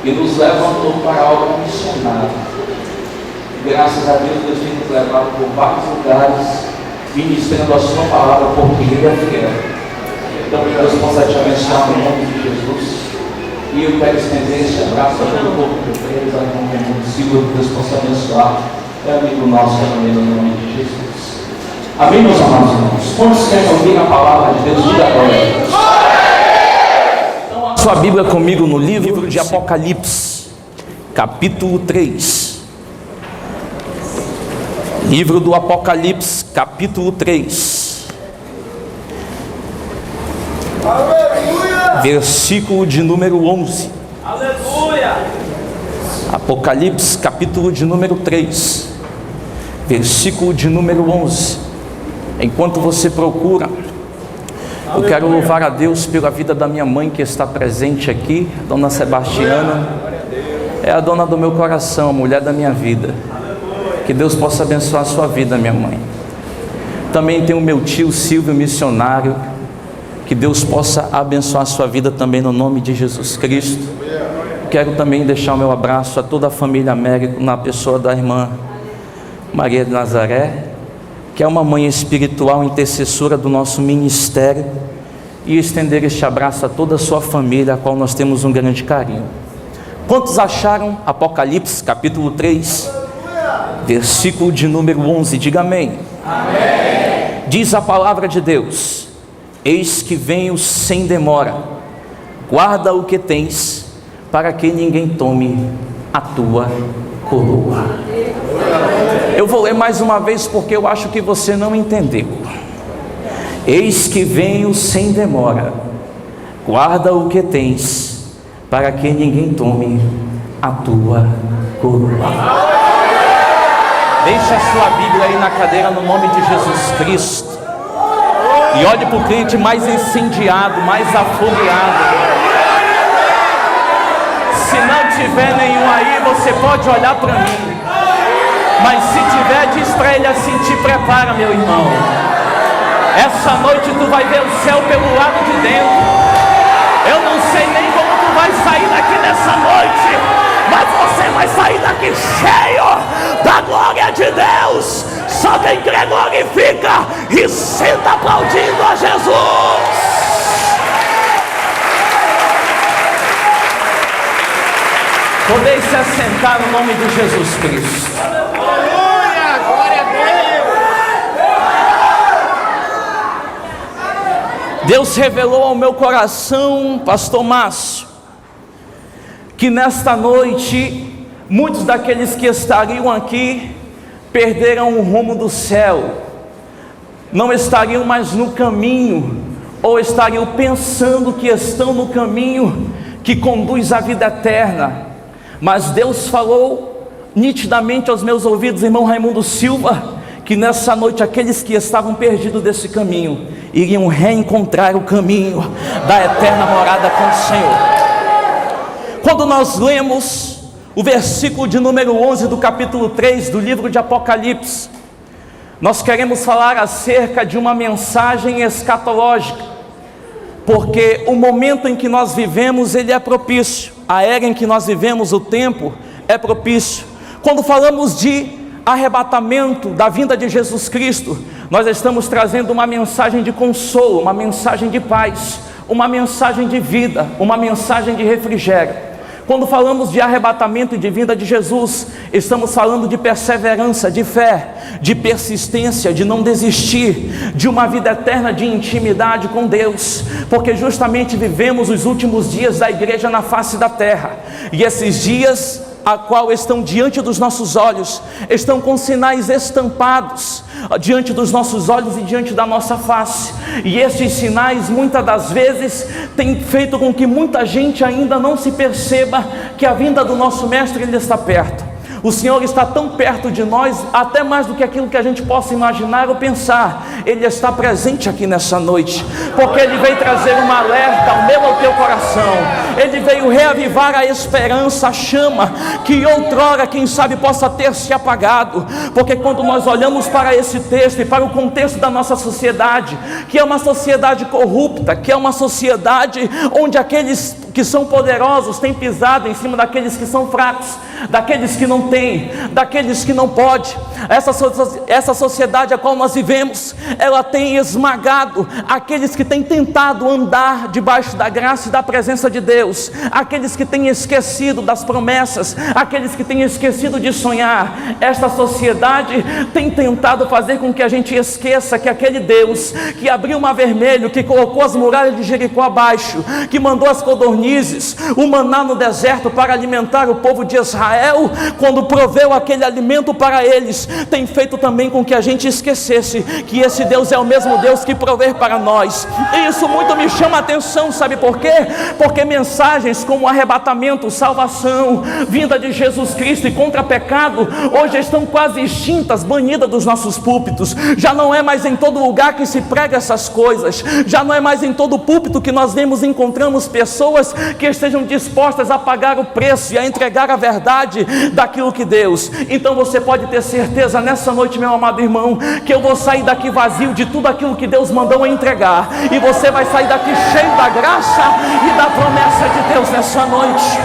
e nos levantou para a obra missionária. Graças a Deus, Deus tem nos levado por vários lugares, ministrando a sua palavra, porque Ele é fiel. Então, que Deus possa te abençoar no nome de Jesus. E eu quero estender esse abraço a todo o povo de Freitas, a irmão Raimundo Silva, que Deus possa abençoar. É amigo nosso também no nome de Jesus. Amém, meus amados irmãos? Quantos querem ouvir a palavra de Deus? Diga agora. Então, a sua Bíblia comigo no livro de Apocalipse, capítulo 3. Livro do Apocalipse, capítulo 3. Aleluia! Versículo de número 11. Aleluia! Apocalipse, capítulo de número 3. Versículo de número 11. Enquanto você procura, eu quero louvar a Deus pela vida da minha mãe que está presente aqui, Dona Sebastiana. É a dona do meu coração, a mulher da minha vida. Que Deus possa abençoar a sua vida, minha mãe. Também tem o meu tio Silvio, missionário. Que Deus possa abençoar a sua vida também no nome de Jesus Cristo. Quero também deixar o meu abraço a toda a família Américo, na pessoa da irmã Maria de Nazaré, que é uma mãe espiritual, intercessora do nosso ministério, e estender este abraço a toda a sua família, a qual nós temos um grande carinho. Quantos acharam Apocalipse capítulo 3, versículo de número 11? Diga amém. Amém. Diz a palavra de Deus: eis que venho sem demora, guarda o que tens, para que ninguém tome a tua coroa. Eu vou ler mais uma vez porque eu acho que você não entendeu. Eis que venho sem demora, guarda o que tens, para que ninguém tome a tua coroa. Deixe a sua Bíblia aí na cadeira no nome de Jesus Cristo. E olhe para o crente mais incendiado, mais afogueado. Se não tiver nenhum aí, você pode olhar para mim. Mas se tiver, diz para ele assim: te prepara, meu irmão. Essa noite tu vai ver o céu pelo lado de dentro. Eu não sei nem como tu vai sair daqui nessa noite, mas você vai sair daqui cheio da glória de Deus. Só quem crê glorifica e senta aplaudindo a Jesus. Podeis se assentar no nome de Jesus Cristo. Aleluia, glória a Deus. Deus revelou ao meu coração, pastor Márcio, que nesta noite muitos daqueles que estariam aqui perderam o rumo do céu, não estariam mais no caminho, ou estariam pensando que estão no caminho que conduz à vida eterna. Mas Deus falou nitidamente aos meus ouvidos, irmão Raimundo Silva, que nessa noite aqueles que estavam perdidos desse caminho iriam reencontrar o caminho da eterna morada com o Senhor. Quando nós lemos o versículo de número 11 do capítulo 3 do livro de Apocalipse, nós queremos falar acerca de uma mensagem escatológica, porque o momento em que nós vivemos, ele é propício. A era em que nós vivemos, o tempo é propício. Quando falamos de arrebatamento da vinda de Jesus Cristo, nós estamos trazendo uma mensagem de consolo, uma mensagem de paz, uma mensagem de vida, uma mensagem de refrigério. Quando falamos de arrebatamento e de vinda de Jesus, estamos falando de perseverança, de fé, de persistência, de não desistir, de uma vida eterna de intimidade com Deus, porque justamente vivemos os últimos dias da igreja na face da terra, e esses dias a qual estão diante dos nossos olhos, estão com sinais estampados diante dos nossos olhos e diante da nossa face, e estes sinais muitas das vezes têm feito com que muita gente ainda não se perceba que a vinda do nosso mestre, ele está perto. O Senhor está tão perto de nós, até mais do que aquilo que a gente possa imaginar ou pensar. Ele está presente aqui nessa noite, porque Ele veio trazer uma alerta ao meu e ao teu coração. Ele veio reavivar a esperança, a chama que outrora, quem sabe, possa ter se apagado. Porque quando nós olhamos para esse texto e para o contexto da nossa sociedade, que é uma sociedade corrupta, que é uma sociedade onde aqueles que são poderosos têm pisado em cima daqueles que são fracos, daqueles que não têm, daqueles que não podem. Essa sociedade a qual nós vivemos, ela tem esmagado aqueles que têm tentado andar debaixo da graça e da presença de Deus, aqueles que têm esquecido das promessas, aqueles que têm esquecido de sonhar. Esta sociedade tem tentado fazer com que a gente esqueça que aquele Deus que abriu o mar vermelho, que colocou as muralhas de Jericó abaixo, que mandou as codornizes, o maná no deserto para alimentar o povo de Israel, quando proveu aquele alimento para eles, tem feito também com que a gente esquecesse que esse Deus é o mesmo Deus que provê para nós. E isso muito me chama a atenção, sabe por quê? Porque mensagens como arrebatamento, salvação, vinda de Jesus Cristo e contra pecado, hoje estão quase extintas, banidas dos nossos púlpitos. Já não é mais em todo lugar que se prega essas coisas, já não é mais em todo púlpito que nós vemos e encontramos pessoas que estejam dispostas a pagar o preço e a entregar a verdade daquilo que Deus. Então você pode ter certeza nessa noite, meu amado irmão, que eu vou sair daqui vazio de tudo aquilo que Deus mandou a entregar, e você vai sair daqui cheio da graça e da promessa de Deus nessa noite.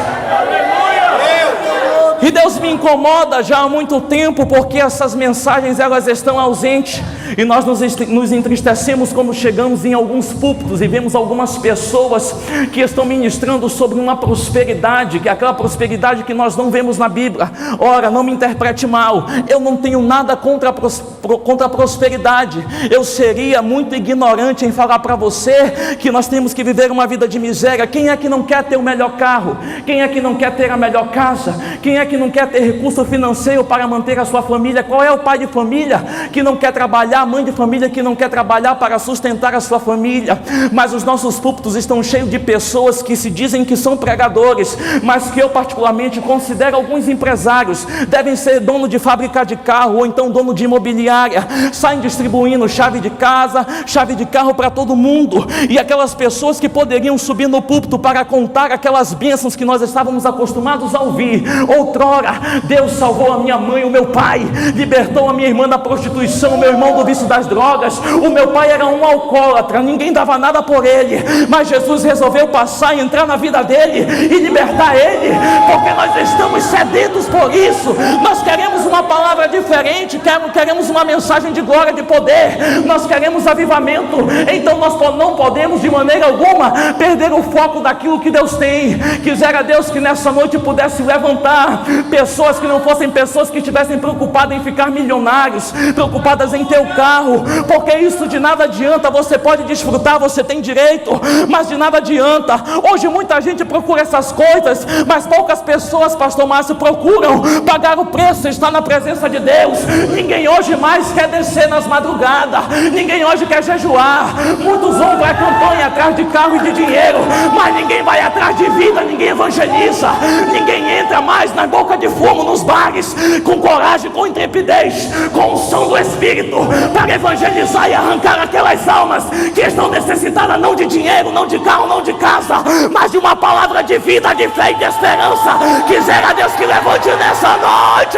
E Deus me incomoda já há muito tempo, porque essas mensagens elas estão ausentes, e nós nos entristecemos quando chegamos em alguns púlpitos e vemos algumas pessoas que estão ministrando sobre uma prosperidade, que é aquela prosperidade que nós não vemos na Bíblia. Ora, não me interprete mal, eu não tenho nada contra a prosperidade. Eu seria muito ignorante em falar para você que nós temos que viver uma vida de miséria. Quem é que não quer ter o melhor carro? Quem é que não quer ter a melhor casa? Quem é que não quer ter recurso financeiro para manter a sua família? Qual é o pai de família que não quer trabalhar, a mãe de família que não quer trabalhar para sustentar a sua família? Mas os nossos púlpitos estão cheios de pessoas que se dizem que são pregadores, mas que eu particularmente considero alguns empresários. Devem ser dono de fábrica de carro, ou então dono de imobiliária, saem distribuindo chave de casa, chave de carro para todo mundo. E aquelas pessoas que poderiam subir no púlpito para contar aquelas bênçãos que nós estávamos acostumados a ouvir. Outrora, Deus salvou a minha mãe, o meu pai, libertou a minha irmã da prostituição, o meu irmão do vício das drogas, o meu pai era um alcoólatra, ninguém dava nada por ele, mas Jesus resolveu passar e entrar na vida dele e libertar ele, porque nós estamos sedentos por isso. Nós queremos uma palavra diferente, queremos uma mensagem de glória, de poder, nós queremos avivamento. Então nós não podemos de maneira alguma perder o foco daquilo que Deus tem. Quisera Deus que nessa noite pudesse levantar pessoas que não fossem pessoas que estivessem preocupadas em ficar milionários, preocupadas em ter o carro, porque isso de nada adianta. Você pode desfrutar, você tem direito, mas de nada adianta. Hoje muita gente procura essas coisas, mas poucas pessoas, pastor Márcio, procuram pagar o preço, estar na presença de Deus. Ninguém hoje mais quer descer nas madrugadas, ninguém hoje quer jejuar. Muitos vão para a campanha atrás de carro e de dinheiro, mas ninguém vai atrás de vida, ninguém evangeliza, ninguém entra mais na boca de fumo nos bares com coragem, com intrepidez, com unção do Espírito, para evangelizar e arrancar aquelas almas que estão necessitadas não de dinheiro, não de carro, não de casa, mas de uma palavra de vida, de fé e de esperança. Quisera Deus que levante nessa noite.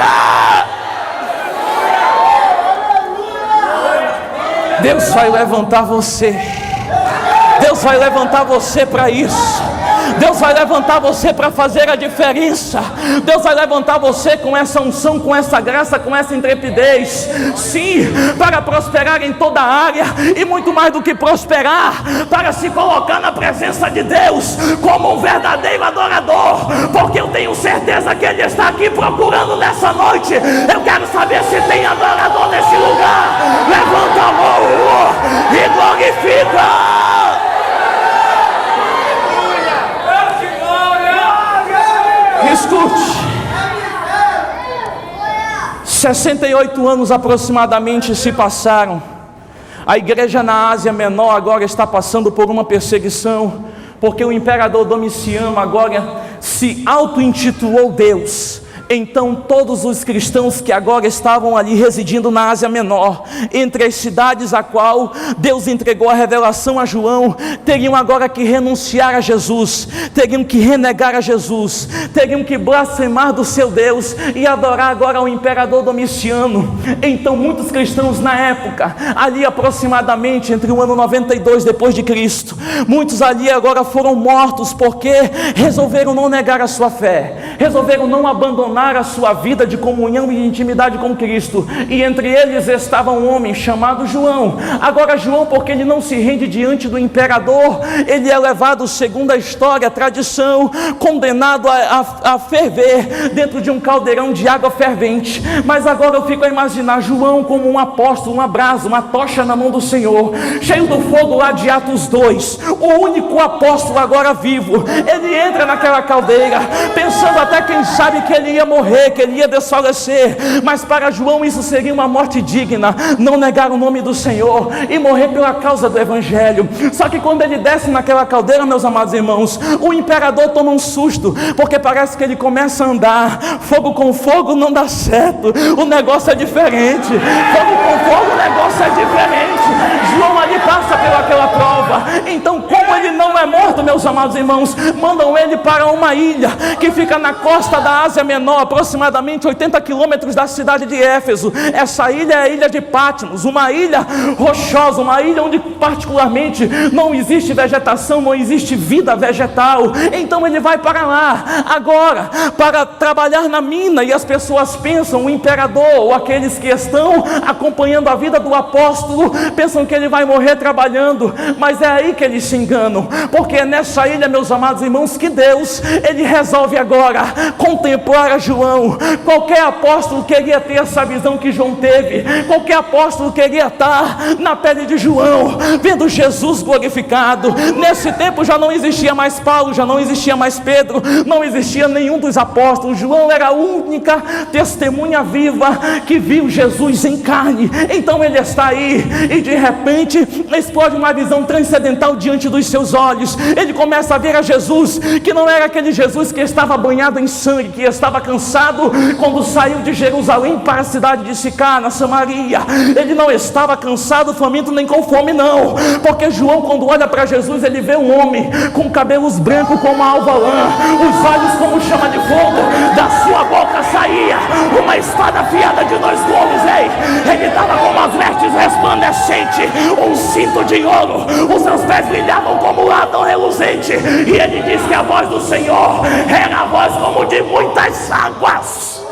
Deus vai levantar você. Deus vai levantar você para isso. Deus vai levantar você para fazer a diferença. Deus vai levantar você com essa unção, com essa graça, com essa intrepidez. Sim, para prosperar em toda a área, e muito mais do que prosperar, para se colocar na presença de Deus como um verdadeiro adorador, porque eu tenho certeza que Ele está aqui procurando nessa noite. Eu quero saber se tem adorador nesse lugar. Levanta a mão e glorifica. Escute, 68 anos aproximadamente se passaram. A igreja na Ásia Menor agora está passando por uma perseguição, porque o imperador Domiciano agora se auto-intitulou Deus. Então todos os cristãos que agora estavam ali residindo na Ásia Menor, entre as cidades a qual Deus entregou a revelação a João, teriam agora que renunciar a Jesus, teriam que renegar a Jesus, teriam que blasfemar do seu Deus e adorar agora ao imperador Domiciano. Então muitos cristãos na época, ali aproximadamente entre o ano 92 depois de Cristo, muitos ali agora foram mortos porque resolveram não negar a sua fé, resolveram não abandonar a sua vida de comunhão e intimidade com Cristo. E entre eles estava um homem chamado João. Agora João, porque ele não se rende diante do imperador, ele é levado, segundo a história, a tradição, condenado a ferver dentro de um caldeirão de água fervente. Mas agora eu fico a imaginar João como um apóstolo, uma brasa, uma tocha na mão do Senhor, cheio do fogo lá de Atos 2, o único apóstolo agora vivo. Ele entra naquela caldeira, pensando até quem sabe que ele ia morrer, que ele ia desfalecer, mas para João isso seria uma morte digna, não negar o nome do Senhor e morrer pela causa do Evangelho. Só que quando ele desce naquela caldeira, meus amados irmãos, o imperador toma um susto, porque parece que ele começa a andar. Fogo com fogo não dá certo, o negócio é diferente. Fogo com fogo, o negócio é diferente. João ali passa pelaquela prova. Então, como ele não é morto, meus amados irmãos, mandam ele para uma ilha que fica na costa da Ásia Menor, aproximadamente 80 quilômetros da cidade de Éfeso. Essa ilha é a ilha de Patmos, uma ilha rochosa, uma ilha onde particularmente não existe vegetação, não existe vida vegetal. Então ele vai para lá agora para trabalhar na mina, e as pessoas pensam, o imperador ou aqueles que estão acompanhando a vida do apóstolo, pensam que ele vai morrer trabalhando, mas é aí que eles se enganam, porque é nessa ilha, meus amados irmãos, que Deus, ele resolve agora contemplar a João. Qualquer apóstolo queria ter essa visão que João teve, qualquer apóstolo queria estar na pele de João, vendo Jesus glorificado. Nesse tempo já não existia mais Paulo, já não existia mais Pedro, não existia nenhum dos apóstolos. João era a única testemunha viva que viu Jesus em carne. Então ele está aí e de repente explode uma visão transcendental diante dos seus olhos. Ele começa a ver a Jesus, que não era aquele Jesus que estava banhado em sangue, que estava cansado quando saiu de Jerusalém para a cidade de Sicá, na Samaria. Ele não estava cansado, faminto, nem com fome, não, porque João, quando olha para Jesus, ele vê um homem com cabelos brancos como a alva lã, os olhos como chama de fogo, da sua boca saía uma espada afiada de 2 gumes. Ele estava com umas vestes resplandecentes, um cinto de ouro, os seus pés brilhavam como latão reluzente, e ele diz que a voz do Senhor era a voz como de muitas águas.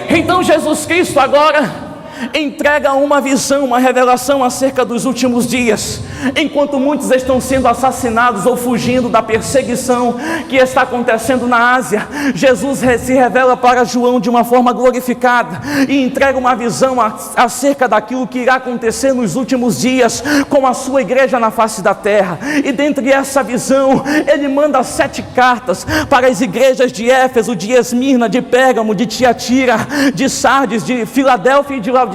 Então Jesus Cristo agora entrega uma visão, uma revelação acerca dos últimos dias. Enquanto muitos estão sendo assassinados ou fugindo da perseguição que está acontecendo na Ásia, Jesus se revela para João de uma forma glorificada e entrega uma visão acerca daquilo que irá acontecer nos últimos dias com a sua igreja na face da terra. E dentre essa visão, ele manda 7 cartas para as igrejas de Éfeso, de Esmirna, de Pérgamo, de Tiatira, de Sardes, de Filadélfia e de Laodiceia.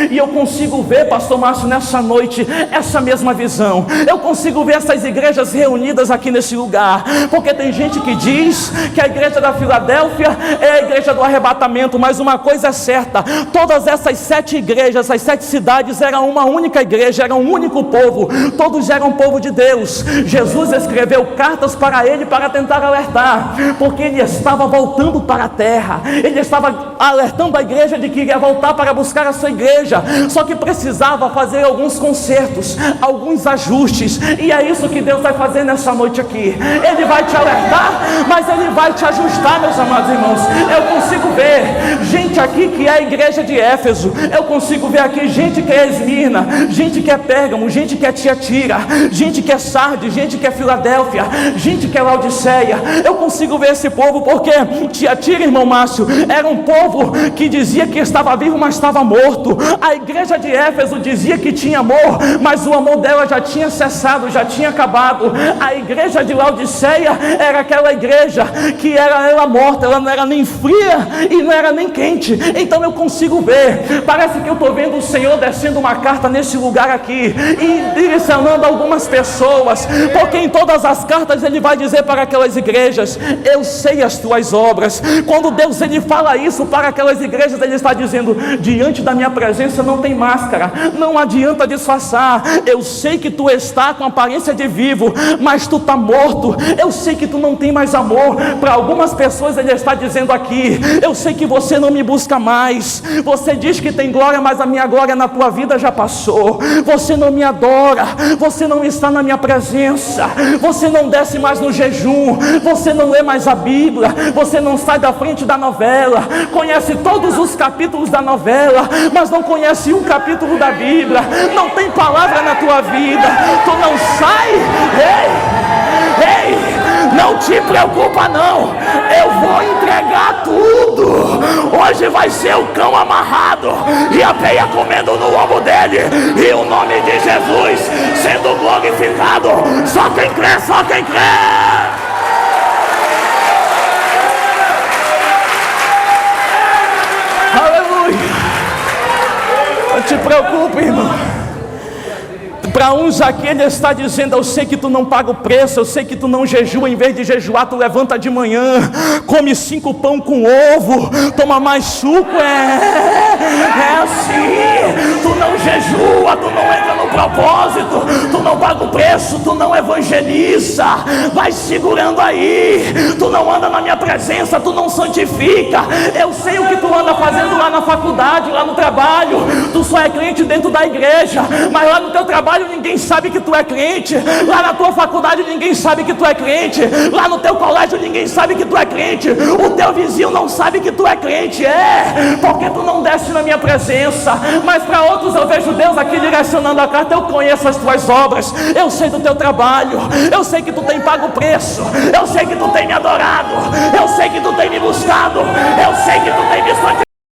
E eu consigo ver, pastor Márcio, nessa noite, essa mesma visão. Eu consigo ver essas igrejas reunidas aqui nesse lugar, porque tem gente que diz que a igreja da Filadélfia é a igreja do arrebatamento, mas uma coisa é certa: todas essas 7 igrejas, essas 7 cidades eram uma única igreja, era um único povo, todos eram povo de Deus. Jesus escreveu cartas para ele para tentar alertar, porque ele estava voltando para a terra, ele estava alertando a igreja de que iria voltar para buscar a sua igreja, só que precisava fazer alguns consertos, alguns ajustes, e é isso que Deus vai fazer nessa noite aqui. Ele vai te alertar, mas ele vai te ajustar, meus amados irmãos. Eu consigo ver gente aqui que é a igreja de Éfeso, eu consigo ver aqui gente que é Esmirna, gente que é Pérgamo, gente que é Tiatira, gente que é Sardes, gente que é Filadélfia, gente que é Laodiceia. Eu consigo ver esse povo, porque Tiatira, irmão Márcio, era um povo que dizia que estava vivo, mas estava estava morto. A igreja de Éfeso dizia que tinha amor, mas o amor dela já tinha cessado, já tinha acabado. A igreja de Laodiceia era aquela igreja que era ela morta, ela não era nem fria e não era nem quente. Então eu consigo ver, parece que eu estou vendo o Senhor descendo uma carta nesse lugar aqui e direcionando algumas pessoas, porque em todas as cartas ele vai dizer para aquelas igrejas: eu sei as tuas obras. Quando Deus ele fala isso para aquelas igrejas, ele está dizendo: diante da minha presença não tem máscara, não adianta disfarçar. Eu sei que tu está com aparência de vivo, mas tu está morto. Eu sei que tu não tem mais amor. Para algumas pessoas ele está dizendo aqui: eu sei que você não me busca mais. Você diz que tem glória, mas a minha glória na tua vida já passou. Você não me adora, você não está na minha presença, você não desce mais no jejum, você não lê mais a Bíblia, você não sai da frente da novela, conhece todos os capítulos da novela, mas não conhece um capítulo da Bíblia. Não tem palavra na tua vida, tu não sai. Ei, não te preocupa não, eu vou entregar tudo. Hoje vai ser o cão amarrado e a peia comendo no lombo dele, e o nome de Jesus sendo glorificado. Só quem crê, só quem crê. Aleluia. Não te preocupe, irmão. Para uns aqui ele está dizendo: eu sei que tu não paga o preço, eu sei que tu não jejua. Em vez de jejuar, tu levanta de manhã, come 5 pão com ovo, toma mais suco. É assim. Tu não jejua, tu não entra no propósito, tu não paga o preço, tu não evangeliza. Vai segurando aí, tu não anda na minha presença, tu não santifica. Eu sei o que tu anda fazendo lá na faculdade, lá no trabalho. Tu só é crente dentro da igreja, mas lá no teu trabalho ninguém sabe que tu é crente. Lá na tua faculdade ninguém sabe que tu é crente. Lá no teu colégio ninguém sabe que tu é crente. O teu vizinho não sabe que tu é crente. Porque tu não desce na minha presença. Mas para outros eu vejo Deus aqui direcionando a carta: eu conheço as tuas obras, eu sei do teu trabalho, eu sei que tu tem pago o preço, eu sei que tu tem me adorado, eu sei que tu tem me buscado, eu sei que tu tem me santificado.